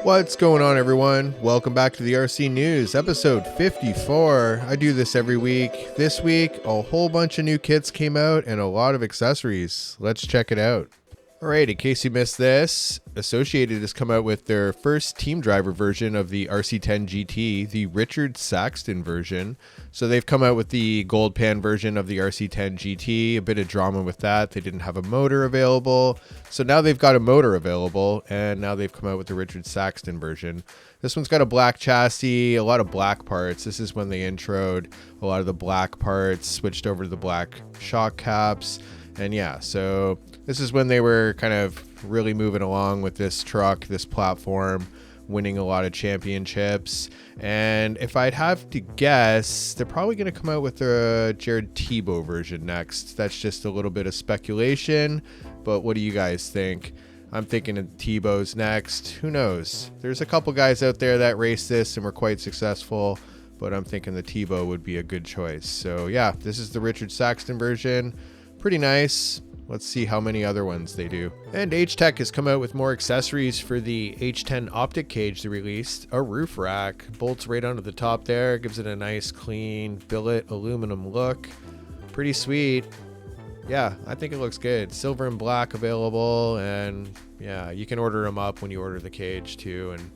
What's going on, everyone? Welcome back to the RC News, episode 54. I do this every week. This week, a whole bunch of new kits came out and a lot of accessories. Let's check it out. Alright, in case you missed this, Associated has come out with their first team driver version of the RC10 GT, the Richard Saxton version. So they've come out with the gold pan version of the RC10 GT, a bit of drama with that. They didn't have a motor available. So now they've got a motor available, and now they've come out with the Richard Saxton version. This one's got a black chassis, a lot of black parts. This is when they introed a lot of the black parts, switched over to the black shock caps. And yeah, so this is when they were kind of really moving along with this truck, this platform, winning a lot of championships. And if I'd have to guess, they're probably going to come out with the Jared Tebo version next. That's just a little bit of speculation, but what do you guys think? I'm thinking of Tebo's next. Who knows? There's a couple guys out there that raced this and were quite successful, but I'm thinking the Tebo would be a good choice. So yeah, this is the Richard Saxton version. Pretty nice. Let's see how many other ones they do. And H-Tech has come out with more accessories for the H10 optic cage they released. A roof rack. Bolts right onto the top there. Gives it a nice clean billet aluminum look. Pretty sweet. Yeah, I think it looks good. Silver and black available. And yeah, you can order them up when you order the cage too and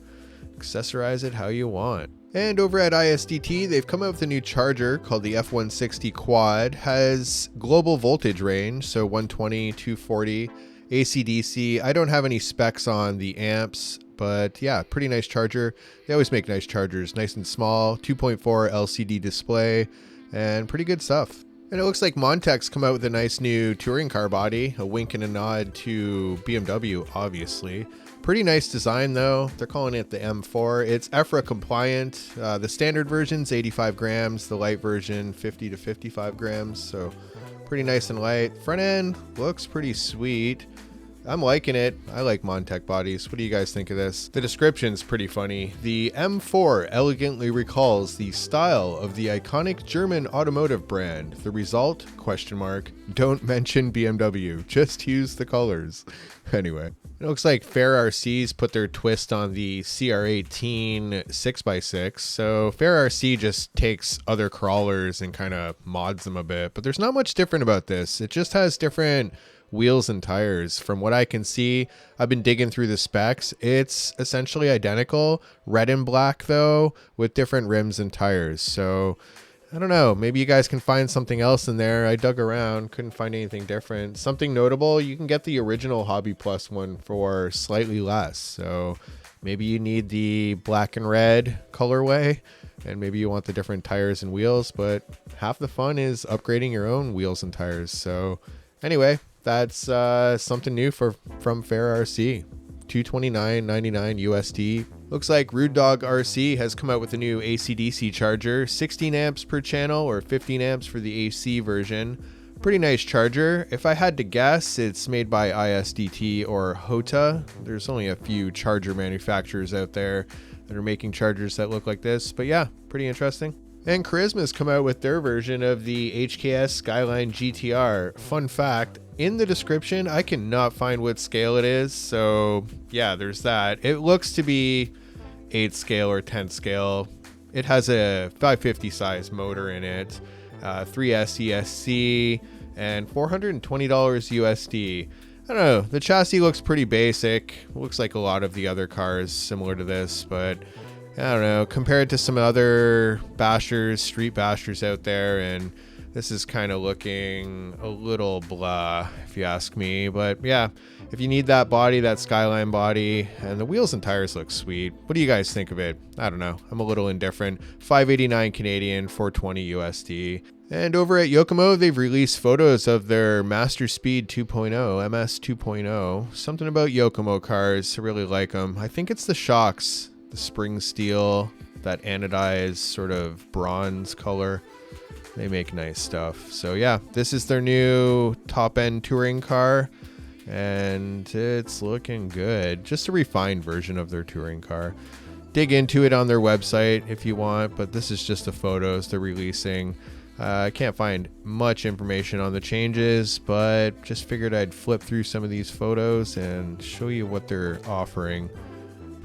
accessorize it how you want. And over at ISDT, they've come out with a new charger called the F160 Quad. Has global voltage range, so 120, 240, AC/DC. I don't have any specs on the amps, but yeah, pretty nice charger. They always make nice chargers, nice and small, 2.4 LCD display, and pretty good stuff. And it looks like Montec's come out with a nice new touring car body, a wink and a nod to BMW, obviously. Pretty nice design though. They're calling it the M4. It's EFRA compliant. The standard version's 85 grams, the light version 50 to 55 grams, so pretty nice and light. Front end looks pretty sweet. I'm liking it. I like Montec bodies. What do you guys think of this? The description's pretty funny. The M4 elegantly recalls the style of the iconic German automotive brand. The result? ? Don't mention BMW. Just use the colors. Anyway, it looks like Fair RC's put their twist on the CR18 6x6. So Fair RC just takes other crawlers and kind of mods them a bit. But there's not much different about this. It just has different wheels and tires. From what I can see, I've been digging through the specs. It's essentially identical, red and black though, with different rims and tires. So I don't know, maybe you guys can find something else in there. I dug around, couldn't find anything different. Something notable, you can get the original Hobby Plus one for slightly less. So maybe you need the black and red colorway, and maybe you want the different tires and wheels, but half the fun is upgrading your own wheels and tires. So anyway, that's something new from Fair RC. $229.99 USD. Looks like Rude Dog RC has come out with a new AC/DC charger, 16 amps per channel or 15 amps for the AC version. Pretty nice charger. If I had to guess, it's made by ISDT or Hota. There's only a few charger manufacturers out there that are making chargers that look like this, but yeah, pretty interesting. And Charisma's come out with their version of the HKS Skyline GTR. Fun fact, in the description, I cannot find what scale it is. So yeah, there's that. It looks to be 8 scale or 10 scale. It has a 550 size motor in it, 3 SESC, and $420 USD. I don't know, the chassis looks pretty basic. Looks like a lot of the other cars similar to this, but I don't know, compared to some other bashers, street bashers out there, and this is kind of looking a little blah, if you ask me. But yeah, if you need that body, that Skyline body, and the wheels and tires look sweet. What do you guys think of it? I don't know. I'm a little indifferent. $589 Canadian, $420 USD. And over at Yokomo, they've released photos of their Master Speed 2.0, MS 2.0. Something about Yokomo cars, I really like them. I think it's the shocks, the spring steel, that anodized sort of bronze color. They make nice stuff. So yeah, this is their new top-end touring car, and it's looking good. Just a refined version of their touring car. Dig into it on their website if you want, but this is just the photos they're releasing. I can't find much information on the changes, but just figured I'd flip through some of these photos and show you what they're offering.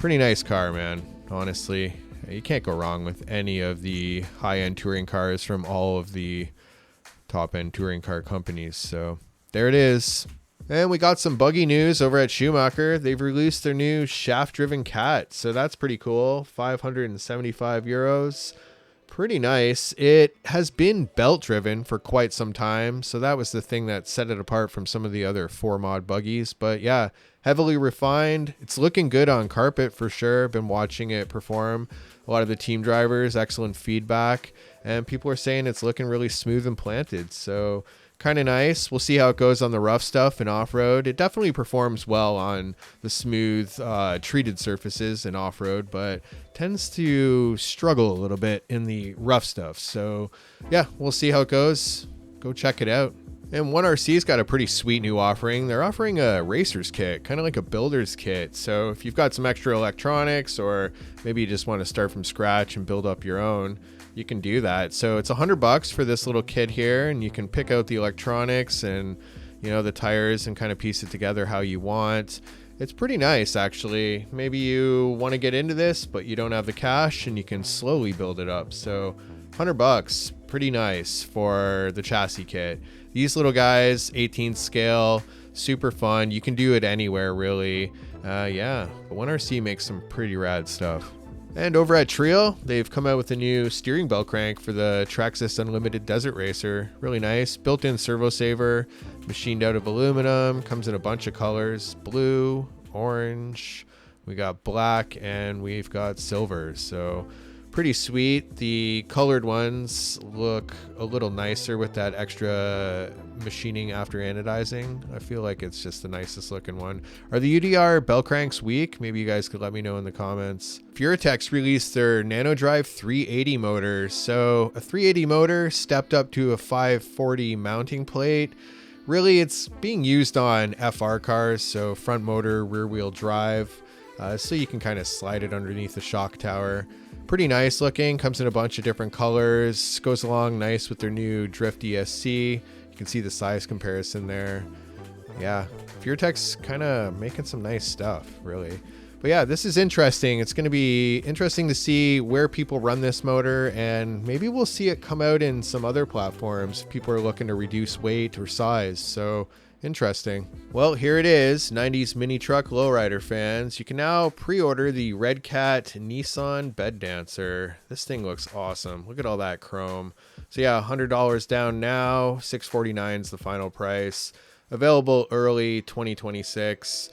Pretty nice car, man. Honestly, you can't go wrong with any of the high-end touring cars from all of the top-end touring car companies. So there it is. And we got some buggy news over at Schumacher. They've released their new shaft-driven cat. So that's pretty cool. 575 euros. Pretty nice. It has been belt driven for quite some time, so that was the thing that set it apart from some of the other 4Mod buggies. But yeah, heavily refined. It's looking good on carpet for sure. Been watching it perform. A lot of the team drivers, excellent feedback, and people are saying it's looking really smooth and planted. So kind of nice. We'll see how it goes on the rough stuff and off-road. It definitely performs well on the smooth treated surfaces and off-road, but tends to struggle a little bit in the rough stuff. So yeah, we'll see how it goes. Go check it out. And 1RC's got a pretty sweet new offering. They're offering a racer's kit, kind of like a builder's kit. So if you've got some extra electronics, or maybe you just want to start from scratch and build up your own, you can do that. So it's $100 for this little kit here, and you can pick out the electronics and, you know, the tires and kind of piece it together how you want. It's pretty nice, actually. Maybe you want to get into this, but you don't have the cash, and you can slowly build it up. So $100, pretty nice for the chassis kit. These little guys, 18th scale, super fun. You can do it anywhere, really. Yeah, but 1RC makes some pretty rad stuff. And over at Trio, they've come out with a new steering bell crank for the Traxxas Unlimited Desert Racer. Really nice. Built-in servo saver, machined out of aluminum, comes in a bunch of colors: blue, orange, we got black, and we've got silver. So pretty sweet. The colored ones look a little nicer with that extra machining after anodizing. I feel like it's just the nicest looking one. Are the UDR bell cranks weak? Maybe you guys could let me know in the comments. Furatech released their NanoDrive 380 motor. So a 380 motor stepped up to a 540 mounting plate. Really, it's being used on FR cars, so front motor, rear wheel drive, so you can kind of slide it underneath the shock tower. Pretty nice looking, comes in a bunch of different colors, goes along nice with their new Drift ESC. You can see the size comparison there. Yeah, Furatech's kind of making some nice stuff, really. But yeah, this is interesting. It's going to be interesting to see where people run this motor, and maybe we'll see it come out in some other platforms if people are looking to reduce weight or size. So interesting. Well, here it is, 90s mini truck lowrider fans. You can now pre-order the Red Cat Nissan Bed Dancer. This thing looks awesome. Look at all that chrome. So yeah, $100 down now. $649 is the final price. Available early 2026.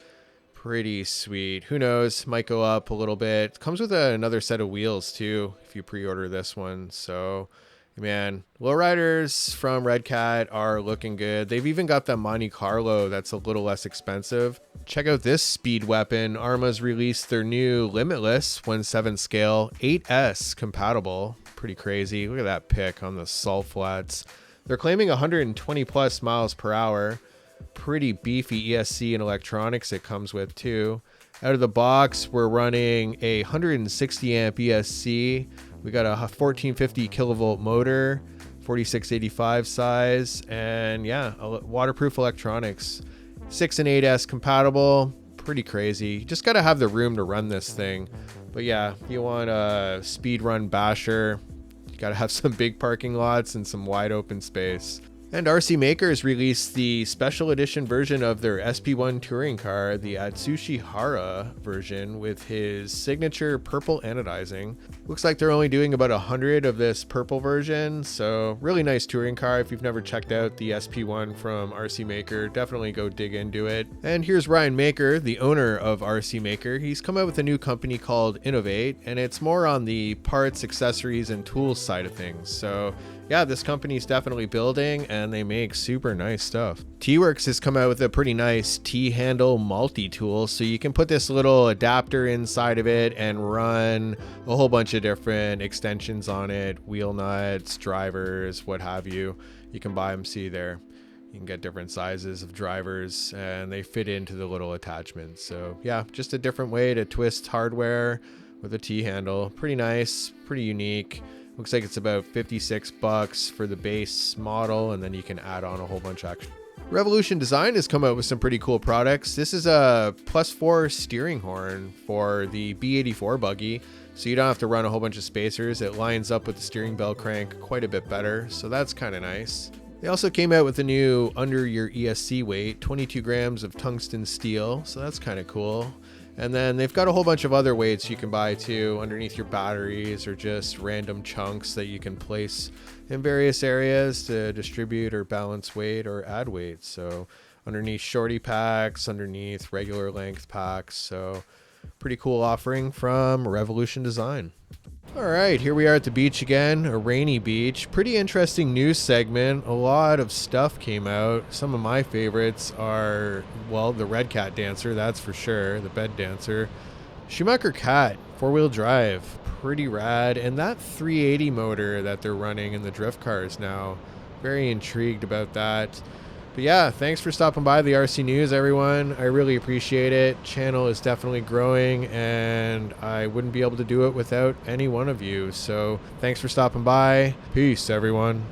Pretty sweet. Who knows? Might go up a little bit. Comes with another set of wheels too if you pre-order this one. So man, lowriders from Red Cat are looking good. They've even got the Monte Carlo that's a little less expensive. Check out this speed weapon. Arma's released their new Limitless 1/7 scale 8S compatible. Pretty crazy. Look at that pick on the salt flats. They're claiming 120 plus miles per hour. Pretty beefy ESC and electronics it comes with too. Out of the box, we're running a 160 amp ESC. We got a 1450 kilovolt motor, 4685 size, and yeah, waterproof electronics. 6 and 8S compatible. Pretty crazy. You just got to have the room to run this thing. But yeah, if you want a speed run basher, you got to have some big parking lots and some wide open space. And RC Makers released the special edition version of their SP1 touring car, the Atsushi Hara version, with his signature purple anodizing. Looks like they're only doing about 100 of this purple version, so really nice touring car. If you've never checked out the SP1 from RC Maker, definitely go dig into it. And here's Ryan Maker, the owner of RC Maker. He's come out with a new company called Innovate, and it's more on the parts, accessories, and tools side of things. So yeah, this company's definitely building, and they make super nice stuff. T-Works has come out with a pretty nice T-handle multi-tool, so you can put this little adapter inside of it and run a whole bunch of different extensions on it, wheel nuts, drivers, what have you. You can buy them, see there. You can get different sizes of drivers, and they fit into the little attachments. So yeah, just a different way to twist hardware with a T-handle. Pretty nice, pretty unique. Looks like it's about $56 for the base model, and then you can add on a whole bunch of Revolution Design has come out with some pretty cool products. This is a +4 steering horn for the B84 buggy, so you don't have to run a whole bunch of spacers. It lines up with the steering bell crank quite a bit better, so that's kind of nice. They also came out with a new under your ESC weight, 22 grams of tungsten steel, so that's kind of cool. And then they've got a whole bunch of other weights you can buy too underneath your batteries, or just random chunks that you can place in various areas to distribute or balance weight or add weight. So underneath shorty packs, underneath regular length packs. So pretty cool offering from Revolution Design. All right, here we are at the beach again, a rainy beach. Pretty interesting news segment. A lot of stuff came out. Some of my favorites are, well, the Red Cat Dancer, that's for sure, the bed dancer. Schumacher Cat, 4-wheel drive, pretty rad. And that 380 motor that they're running in the drift cars now, very intrigued about that. But yeah, thanks for stopping by the RC News, everyone. I really appreciate it. Channel is definitely growing, and I wouldn't be able to do it without any one of you. So thanks for stopping by. Peace, everyone.